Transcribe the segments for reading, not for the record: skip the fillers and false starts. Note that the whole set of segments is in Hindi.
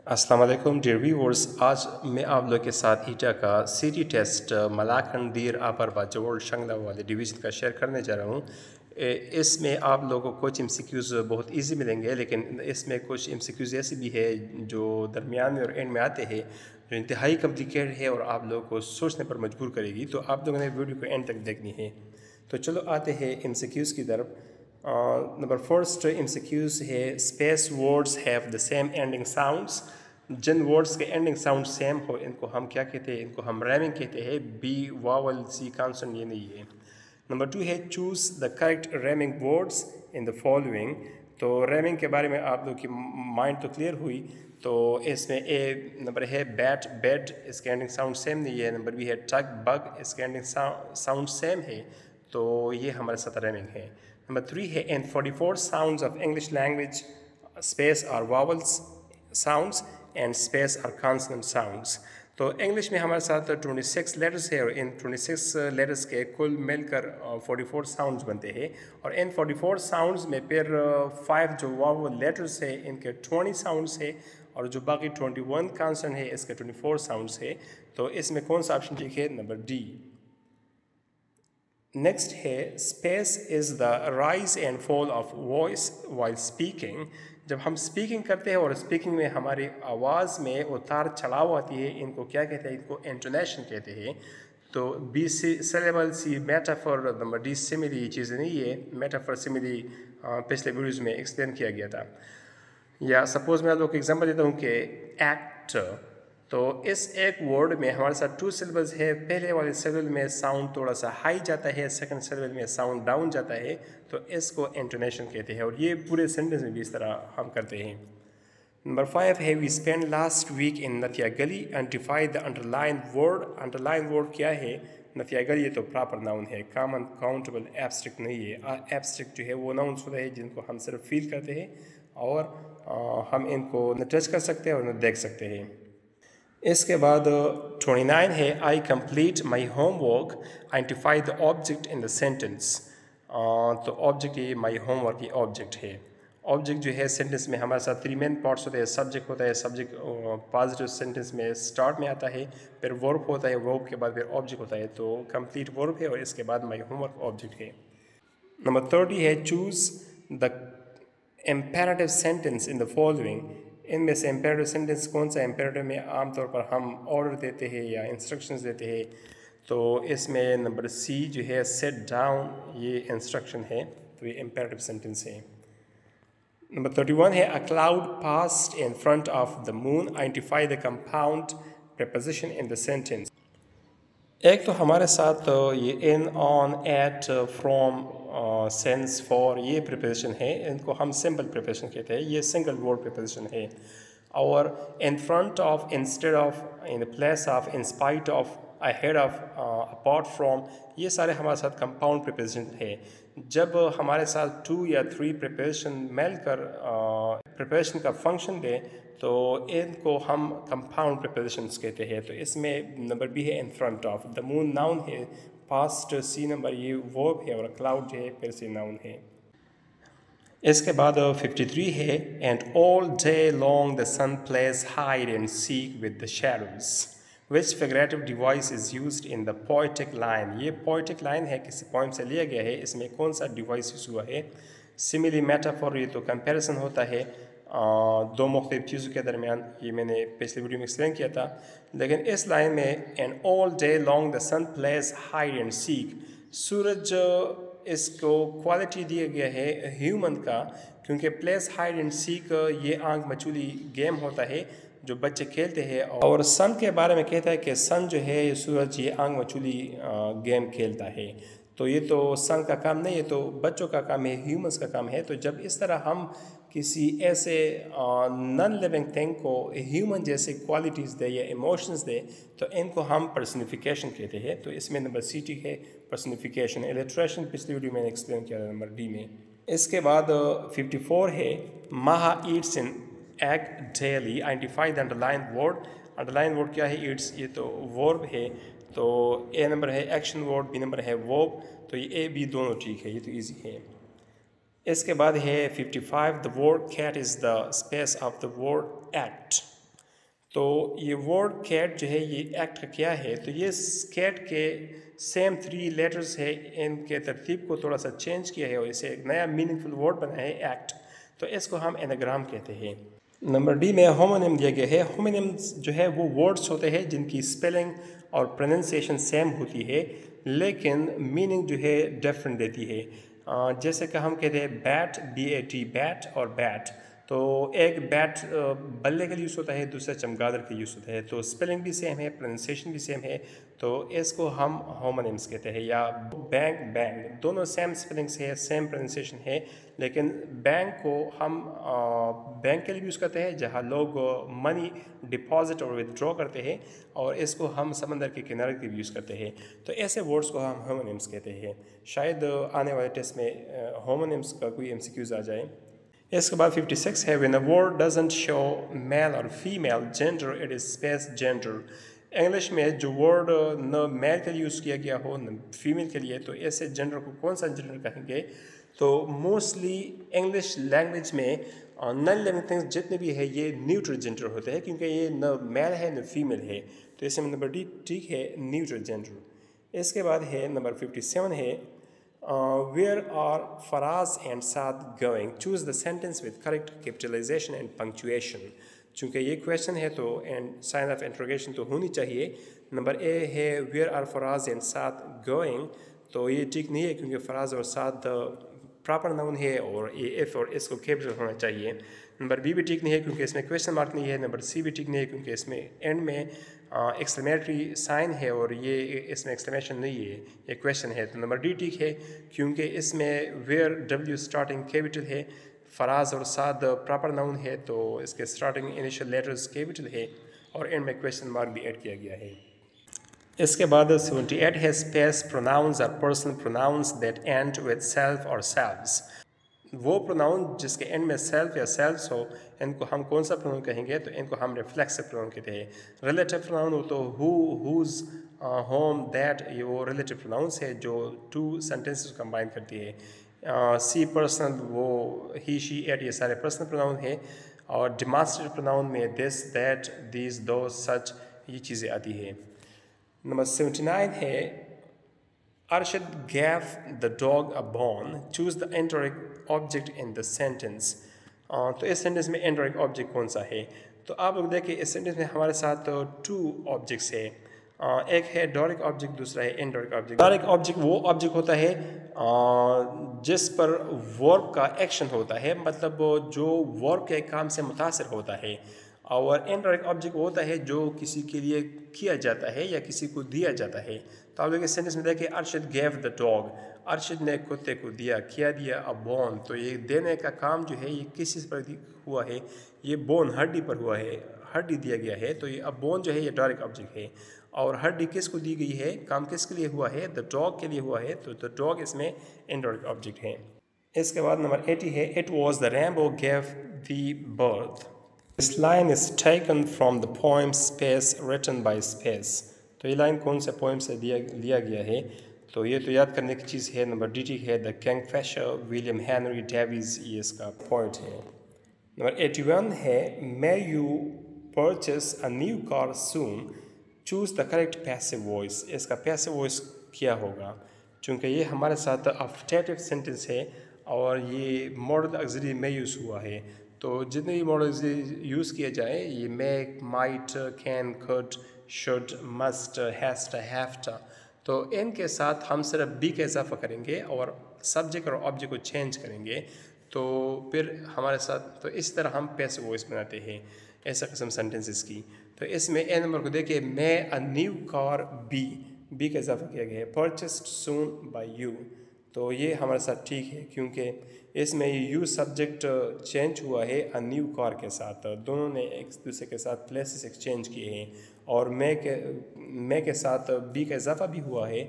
अस्सलाम वालेकुम डियर व्यूअर्स। आज मैं आप लोग के साथ ईटा का सिटी टेस्ट मलाकन दीर आपर बाजोल शंगला वाले डिवीज़न का शेयर करने जा रहा हूँ। इसमें आप लोगों को कुछ एमसीक्यूज़ बहुत इजी मिलेंगे, लेकिन इसमें कुछ एमसीक्यूज़ ऐसे भी है जो दरमियान में और एंड में आते हैं जो इंतहाई कम्प्लिकेटेड है और आप लोगों को सोचने पर मजबूर करेगी। तो आप लोगों ने वीडियो को एंड तक देखनी है। तो चलो आते हैं एमसीक्यूज़ की तरफ। नंबर फर्स्ट एमसीक्यूज़ है, space words have the same ending sounds. जिन वर्ड्स के एंडिंग साउंड सेम हो इनको हम क्या कहते हैं? इनको हम रैमिंग कहते हैं। बी वावल सी कॉन्सोनेंट ये नहीं है। नंबर टू है, choose the correct rhyming words in the following. तो रैमिंग के बारे में आप लोग की माइंड तो क्लियर हुई। तो इसमें ए नंबर है बैट बेड, इसके एंडिंग साउंड सेम नहीं है। नंबर बी है टग बग, इसके एंडिंग साउंड सेम है। तो ये हमारे साथ रैमिंग है। नंबर थ्री है, in 44 sounds of English language space are vowels sounds and space are consonant sounds. तो इंग्लिश में हमारे साथ 26 लेटर्स है और इन 26 लेटर्स के कुल मिलकर 44 साउंड्स बनते हैं। और इन 44 साउंड्स में फिर 5 जो वावल लेटर्स है इनके 20 साउंड्स है और जो बाकी 21 कॉन्सोनेंट है इसके 24 साउंड्स है। तो इसमें कौन सा ऑप्शन ठीक है? Number D. नेक्स्ट है, space is the rise and fall of voice while speaking. जब हम स्पीकिंग करते हैं और स्पीकिंग में हमारी आवाज़ में उतार चढ़ाव आती है, इनको क्या कहते हैं? इनको इंटोनेशन कहते हैं। तो बी सिलेबल, सी मेटाफर, नंबर डी सिमिली। ये चीज़ें नहीं है। मेटाफर सिमिली पिछले वीडियोज़ में एक्सप्लेन किया गया था। या सपोज़ मैं आप लोग को एग्जाम्पल देता हूँ कि एक्ट। तो इस एक वर्ड में हमारे साथ 2 सिलेबल्स है। पहले वाले सिलेबल में साउंड थोड़ा सा हाई जाता है, सेकंड सिलेबल में साउंड डाउन जाता है। तो इसको इंटोनेशन कहते हैं और ये पूरे सेंटेंस में भी इस तरह हम करते हैं। नंबर 5 है, वी स्पेंड लास्ट वीक इन नथिया गली, identify the underline word. Underline word क्या है? नथिया गली ये तो प्रॉपर नाउन है, कॉमन काउंटेबल एब्स्ट्रैक्ट नहीं है। एब्स्ट्रैक्ट जो है वो नाउन्स होते हैं जिनको हम सिर्फ फील करते हैं और हम इनको न टच कर सकते हैं और न देख सकते हैं। इसके बाद 29 है, आई complete my homework, identify the object in the sentence. तो ऑब्जेक्ट ये माई होमवर्क ये ऑब्जेक्ट है। ऑब्जेक्ट जो है सेंटेंस में हमारे साथ 3 मेन पार्ट्स होते हैं। सब्जेक्ट होता है, सब्जेक्ट पॉजिटिव सेंटेंस में स्टार्ट में आता है, फिर वर्ब होता है, वर्ब के बाद फिर ऑब्जेक्ट होता है। तो कंप्लीट वर्ब है और इसके बाद माई होमवर्क ऑब्जेक्ट है। नंबर 30 है, choose the imperative sentence in the following. इनमें से इम्पेरेटिव सेंटेंस कौन सा? इम्पेरेटिव में आमतौर पर हम ऑर्डर देते हैं या इंस्ट्रक्शंस देते हैं। तो इसमें नंबर सी जो है, सेट डाउन, ये इंस्ट्रक्शन है। तो ये इम्पेरेटिव सेंटेंस है। नंबर 31 है, a cloud passed in front of the moon, identify the compound preposition in the sentence. एक तो हमारे साथ ये in, on, at, from, since, for ये प्रिपोजिशन है। इनको हम सिंपल प्रिपोजिशन कहते हैं। ये सिंगल वर्ड प्रिपोजिशन है। और इन front of, instead of, in place of, in spite of, ahead of, apart from, ये सारे हमारे साथ कंपाउंड प्रिपोजिशन है। जब हमारे साथ 2 या 3 प्रिपोजिशन मिलकर प्रिपोजिशन का फंक्शन दें तो इनको हम कंपाउंड प्रिपोजिशंस कहते हैं। तो इसमें नंबर बी है, इन front of. The moon noun है, पास्ट सी नंबर ये वर्ब है और क्लाउड जो है फिर से नाउन है। इसके बाद 53 है, and all day long the sun plays hide and seek with the shadows, which figurative device is used in the poetic line. ये पोएटिक लाइन है, किसी पोइम से लिया गया है। इसमें कौन सा डिवाइस यूज़ हुआ है? सिमिली, मेटाफोर, ये तो कंपैरिजन होता है दो मुख्तलिफ चीज़ों के दरमियान। ये मैंने पिछले वीडियो में एक्सप्लेन किया था। लेकिन इस लाइन में, and all day long the sun plays hide and seek, सूरज इसको क्वालिटी दिया गया है ह्यूमन का, क्योंकि प्लेस हाइड एंड सीक ये आंख मचूली गेम होता है जो बच्चे खेलते हैं। और सन के बारे में कहता है कि सन जो है ये सूरज ये आंख मचूली गेम खेलता है। तो ये तो सन का काम नहीं है, तो बच्चों का काम है, ह्यूमंस का काम है। तो जब इस तरह हम किसी ऐसे नॉन लिविंग थिंग को ह्यूमन जैसे क्वालिटीज़ दे या इमोशंस दे तो इनको हम पर्सनिफिकेशन कहते हैं। तो इसमें नंबर सी टी है, पर्सनिफिकेशन। इलस्ट्रेशन पिछली वीडियो मैंने एक्सप्लेन किया था नंबर डी में। इसके बाद 54 है, माहा Yeats in egg daily, identify the underline word. Underline word क्या है? ईट्स, ये तो वर्ब है। तो ए नंबर है एक्शन वर्ड, बी नंबर है वर्ब। तो ये ए बी दोनों ठीक है, ये तो इजी है। इसके बाद है 55, the word cat is the space of the word act. तो ये वर्ड कैट जो है ये एक्ट का क्या है, तो ये कैट के सेम 3 लेटर्स है, इनके तरतीब को थोड़ा सा चेंज किया है और इसे एक नया मीनिंगफुल वर्ड बना है एक्ट, तो इसको हम एनाग्राम कहते हैं। नंबर डी में होमोनिम दिया गया है। होमोनिम्स जो है वो वर्ड्स होते हैं जिनकी स्पेलिंग और प्रोनाउंसिएशन सेम होती है लेकिन मीनिंग जो है डिफरेंट देती है। जैसे कि हम कहते हैं बैट, BAT, बैट और बैट, तो एक बैट बल्ले के लिए यूज़ होता है, दूसरा चमगादड़ के यूज़ होता है, तो स्पेलिंग भी सेम है, प्रोनाउंसिएशन भी सेम है, तो इसको हम होमोनिम्स कहते हैं। या बैंक, बैंक, दोनों सेम स्पेलिंग से है, सेम प्रोनाउंसिएशन है, लेकिन बैंक को हम बैंक के लिए यूज़ करते हैं जहाँ लोग मनी डिपॉजिट और विदड्रॉ करते हैं, और इसको हम समंदर के किनारे के लिए यूज़ करते हैं, तो ऐसे वर्ड्स को हम होमोनिम्स कहते हैं। शायद आने वाले टेस्ट में होमोनिम्स का कोई MCQs आ जाए। इसके बाद 56 है, when a word doesn't show male और female gender it is space gender. English में जो वर्ड न मेल के लिए यूज़ किया गया हो न फीमेल के लिए, तो ऐसे जेंडर को कौन सा जेंडर कहेंगे? तो मोस्टली इंग्लिश लैंग्वेज में नॉन लिविंग थिंग्स जितने भी है ये न्यूट्रल जेंडर होते हैं, क्योंकि ये न मेल है न फीमेल है, तो इसमें नंबर डी ठीक है, न्यूट्रल जेंडर। इसके बाद है नंबर 57 है, where are Faraz and Saad going? Choose the sentence with correct capitalization and punctuation. चूँकि ये क्वेश्चन है तो एंड साइन ऑफ इंट्रोगेशन तो होनी चाहिए। नंबर ए है where are Faraz and Saad going, तो ये ठीक नहीं है क्योंकि फराज और साद प्रॉपर नाउन है और ये एफ और एस को कैपिटल होना चाहिए। नंबर बी भी ठीक नहीं है क्योंकि इसमें क्वेश्चन मार्क नहीं है। नंबर सी भी ठीक नहीं है क्योंकि इसमें एंड में एक्सक्लेमेटरी साइन है और ये इसमें एक्सक्लेमेशन नहीं है, ये क्वेश्चन है। तो नंबर डी ठीक है क्योंकि इसमें वेयर डब्ल्यू स्टार्टिंग कैपिटल है, फराज और साद प्रॉपर नाउन है तो इसके स्टार्टिंग इनिशियल लेटर्स कैपिटल है और एंड में क्वेश्चन मार्क भी ऐड किया गया है। इसके बाद 78 है, space pronouns are personal pronouns that end with self और सेल्व्स। वो प्रोनाउन जिसके एंड में सेल्फ या सेल्व्स हो, इनको हम कौन सा प्रोनाउन कहेंगे? तो इनको हम रिफ्लेक्सिव प्रोनाउन कहते हैं। रिलेटिव प्रोनाउन हो तो हु, हुज, होम, दैट, ये वो रिलेटिव प्रोनाउंस है जो 2 सेंटेंसेस कंबाइन करती है। सी पर्सनल, वो ही, शी, इट, ये सारे पर्सनल प्रोनाउन है। और डिमॉन्स्ट्रेटिव प्रोनाउन में दिस, दैट, दीज, दो, सच, ये चीज़ें आती है। नंबर 79 है, Arshad gave the dog a bone. Choose the indirect object in the sentence. तो इस सेंटेंस में indirect object कौन सा है? तो आप लोग देखिए इस सेंटेंस में हमारे साथ 2 ऑब्जेक्ट्स है, एक है डायरेक्ट ऑब्जेक्ट, दूसरा है इनडायरेक्ट ऑब्जेक्ट। डायरेक्ट ऑब्जेक्ट वो ऑब्जेक्ट होता है जिस पर वर्ब का एक्शन होता है, मतलब जो वर्ब के काम से मुतासिर होता है, और इनडायरेक्ट ऑब्जेक्ट वो होता है जो किसी के लिए किया जाता है या किसी को दिया जाता है। तो आप लोग इस सेंटेंस में देखिए, Arshad gave the dog, Arshad ने कुत्ते को दिया, क्या दिया? अ बोन। तो ये देने का काम जो है ये किस चीज़ पर हुआ है? ये बोन, हड्डी पर हुआ है, हड्डी दिया गया है, तो ये अ बोन जो है ये डायरेक्ट ऑब्जेक्ट है। और हड्डी किसको दी गई है? काम किसके लिए हुआ है? द डॉग के लिए हुआ है, तो द डॉग इसमें इनडायरेक्ट ऑब्जेक्ट है। इसके बाद नंबर 80 है, it was the Rambo gave the birth. This line is taken from the poem Space written by Space. तो ये लाइन कौन से पोएम से लिया गया है? तो ये तो याद करने की चीज़ है। नंबर डी है, the Kingfisher, William Henry Davis, ये इसका पॉइंट है। नंबर 81 है, may you purchase a new car soon, choose the correct passive voice. इसका पैसिव वॉइस क्या होगा? चूँकि ये हमारे साथ ऑप्टेटिव सेंटेंस है और ये मॉडल ऑक्सिलरी में यूज़ हुआ है, तो जितने भी मॉडल्स यूज़ किए जाए, ये may, might, can, could, should, must, has to, have to, तो इनके साथ हम सिर्फ बी का इजाफा करेंगे और सब्जेक्ट और ऑब्जेक्ट को चेंज करेंगे, तो फिर हमारे साथ तो इस तरह हम पैसिव वॉइस बनाते हैं ऐसा किस्म सेंटेंसेस की। तो इसमें ए नंबर को देखिए, मे अ न्यू कार बी का इजाफा किया गया है, परचेस्ड सून बाय यू, तो ये हमारे साथ ठीक है क्योंकि इसमें यू सब्जेक्ट चेंज हुआ है अ न्यू कार के साथ, दोनों ने एक दूसरे के साथ प्लेसेस एक्सचेंज किए हैं, और मे के साथ बी का इजाफा भी हुआ है,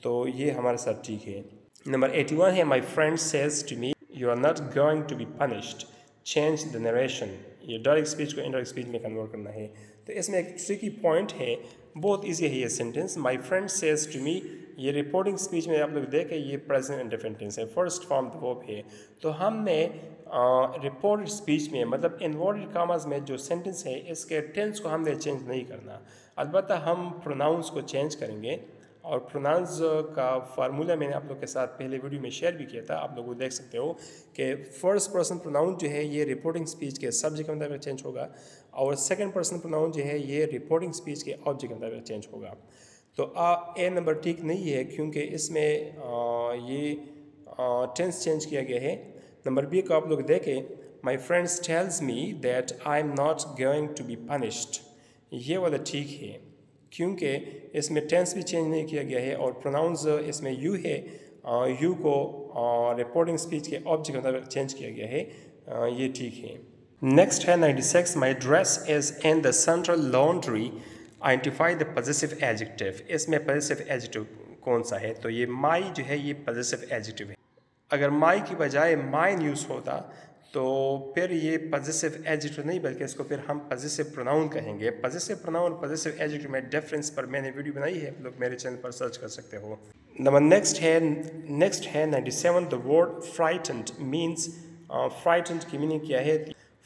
तो ये हमारे साथ ठीक है। नंबर 81 है, my friend says to me you are not going to be punished, change the narration. ये डायरेक्ट स्पीच को इनडायरेक्ट स्पीच में कन्वर्ट करना है। तो इसमें एक ट्रिकी पॉइंट है, बहुत ईजी है ये sentence. My friend says to me, ये रिपोर्टिंग स्पीच में आप लोग देखें ये प्रेजेंट इंडेफिनिट टेंस है, फर्स्ट फॉर्म द वर्ब है, तो हमने रिपोर्टेड स्पीच में मतलब इन्वर्टेड कामास में जो सेंटेंस है इसके टेंस को हमने चेंज नहीं करना, अलबत्ता हम प्रोनाउंस को चेंज करेंगे। और प्रोनाउंस का फार्मूला मैंने आप लोग के साथ पहले वीडियो में शेयर भी किया था, आप लोग देख सकते हो कि फर्स्ट पर्सन प्रोनाउन जो है ये रिपोर्टिंग स्पीच के सब्जेक्ट के मुताबिक चेंज होगा और सेकंड पर्सन प्रोनाउन जो है ये रिपोर्टिंग स्पीच के ऑब्जेक्ट के मुताबिक चेंज होगा। तो ए नंबर ठीक नहीं है क्योंकि इसमें ये टेंस चेंज किया गया है। नंबर बी को आप लोग देखें, my friends tells me that I am not going to be punished, ये वाला ठीक है क्योंकि इसमें टेंस भी चेंज नहीं किया गया है और प्रोनाउंस इसमें यू है, यू को रिपोर्टिंग स्पीच के ऑब्जेक्ट के अंदर चेंज किया गया है, ये ठीक है। नेक्स्ट है 96, my dress is in the central laundry, identify the positive adjective. इसमें पॉजिटिव एडजेक्टिव कौन सा है? तो ये माई जो है ये पॉजिटिव एडजेक्टिव है। अगर माई की बजाय माइन यूज़ होता तो फिर ये पॉजिटिव एडजेक्टिव नहीं बल्कि इसको फिर हम पॉजिटिव प्रोनाउन कहेंगे। पॉजिटिव प्रोनाउन पॉजिटिव एडजेक्टिव में डिफरेंस पर मैंने वीडियो बनाई है, आप लोग मेरे चैनल पर सर्च कर सकते हो। नंबर नेक्स्ट है 97, the word frightened means, frightened की मीनिंग क्या है?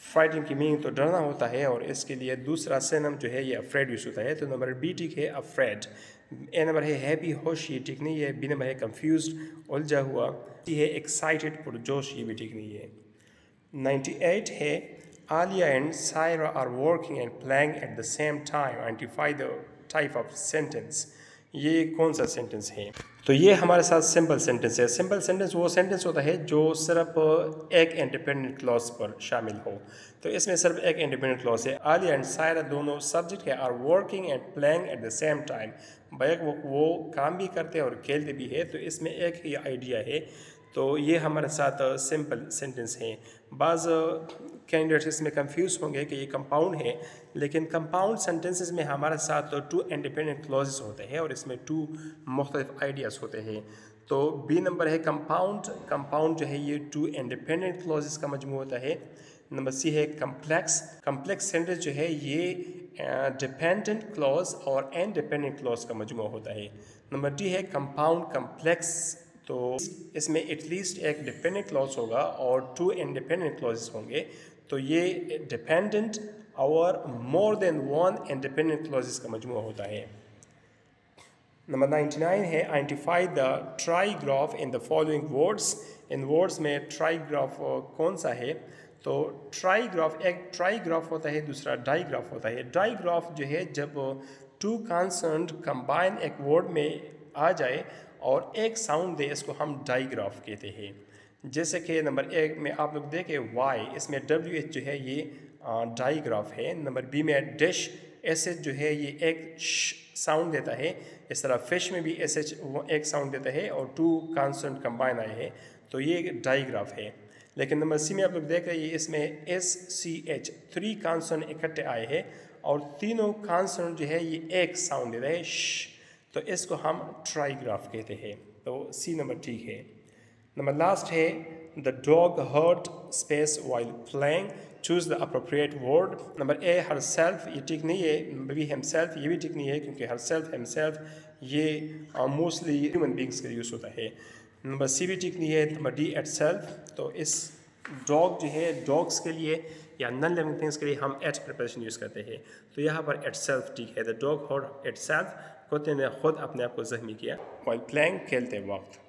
फ्राइटेंड की मीनिंग तो डरना होता है और इसके लिए दूसरा सिनोनिम जो है ये अफ्रेड यूज होता है। तो नंबर बी ठीक है, अफ्रेड। ए नंबर है हैप्पी, होश, ये ठीक नहीं है। बी नंबर है कंफ्यूज्ड, उलझा हुआ। सी है एक्साइटेड, पुरजोश, ये भी ठीक नहीं है। 98 है Alia and Saira are working and playing at the same time, identify the type of sentence. ये कौन सा सेंटेंस है? तो ये हमारे साथ सिंपल सेंटेंस है। सिंपल सेंटेंस वो सेंटेंस होता है जो सिर्फ एक इंडिपेंडेंट क्लॉज पर शामिल हो। तो इसमें सिर्फ एक इंडिपेंडेंट क्लॉज है। आलिया एंड सायरा दोनों सब्जेक्ट है, are working and playing at the same time, back वो काम भी करते हैं और खेलते भी है, तो इसमें एक ही आइडिया है। तो ये हमारे साथ सिंपल सेंटेंस है। बाज़ कैंडिडेट्स इसमें कंफ्यूज होंगे कि ये कंपाउंड है, लेकिन कंपाउंड सेंटेंसेस में हमारे साथ टू इंडिपेंडेंट क्लॉजेस होते हैं और इसमें टू मुख्तलिफ आइडियाज़ होते हैं। तो बी नंबर है कंपाउंड, कंपाउंड जो है ये टू इंडिपेंडेंट क्लॉजेस का मजमू होता है। नंबर सी है कम्प्लेक्स, कम्प्लेक्स सेंटेंस जो है ये डिपेंडेंट क्लॉज और इंडिपेंडेंट क्लॉज का मजमू होता है। नंबर डी है कंपाउंड कम्प्लेक्स, तो इसमें एटलीस्ट एक डिपेंडेंट क्लॉज होगा और टू इंडिपेंडेंट क्लॉजेस होंगे। तो ये डिपेंडेंट और more than one independent clauses का मजमू होता है। नंबर 99 है identify the trigraph in the following words. इन वर्ड्स में ट्राईग्राफ कौन सा है? तो ट्राईग्राफ, एक ट्राईग्राफ होता है, दूसरा डाईग्राफ होता है। डाईग्राफ जो है जब टू कॉन्सोनेंट कंबाइन एक वर्ड में आ जाए और एक साउंड दे, इसको हम डाईग्राफ कहते हैं। जैसे कि नंबर एक में आप लोग देखें वाई, इसमें WH जो है ये डाईग्राफ है। नंबर बी में डैश SH जो है ये एक साउंड देता है। इस तरह फिश में भी SH एक साउंड देता है और टू कॉन्सोनेंट कंबाइन आए हैं, तो ये डाईग्राफ है। लेकिन नंबर सी में आप लोग देख रहे हैं इसमें SCH 3 कॉन्सोनेंट इकट्ठे आए हैं और तीनों कॉन्सोनेंट जो है ये एक साउंड देता है, तो इसको हम ट्राईग्राफ कहते हैं। तो सी नंबर ठीक है। नंबर लास्ट है the dog hurt space while playing, choose the appropriate word. Number A her self, ये ठीक नहीं है। नंबर बी हिमसेल्फ, ये भी ठीक नहीं है क्योंकि हर सेल्फ हिमसेल्फ ये मोस्टली ह्यूमन बींग्स का यूज़ होता है। नंबर सी भी ठीक नहीं है। नंबर डी एट सेल्फ, तो इस डॉग जो है डॉग्स के लिए या नॉन लिविंग थिंग्स के लिए हम एट प्रिपरेशन यूज़ करते हैं, तो यहाँ पर एट सेल्फ ठीक है। The dog hurt itself, कुत्ते ने खुद अपने आप को जख्मी किया वाइल प्लेइंग, खेलते वक्त।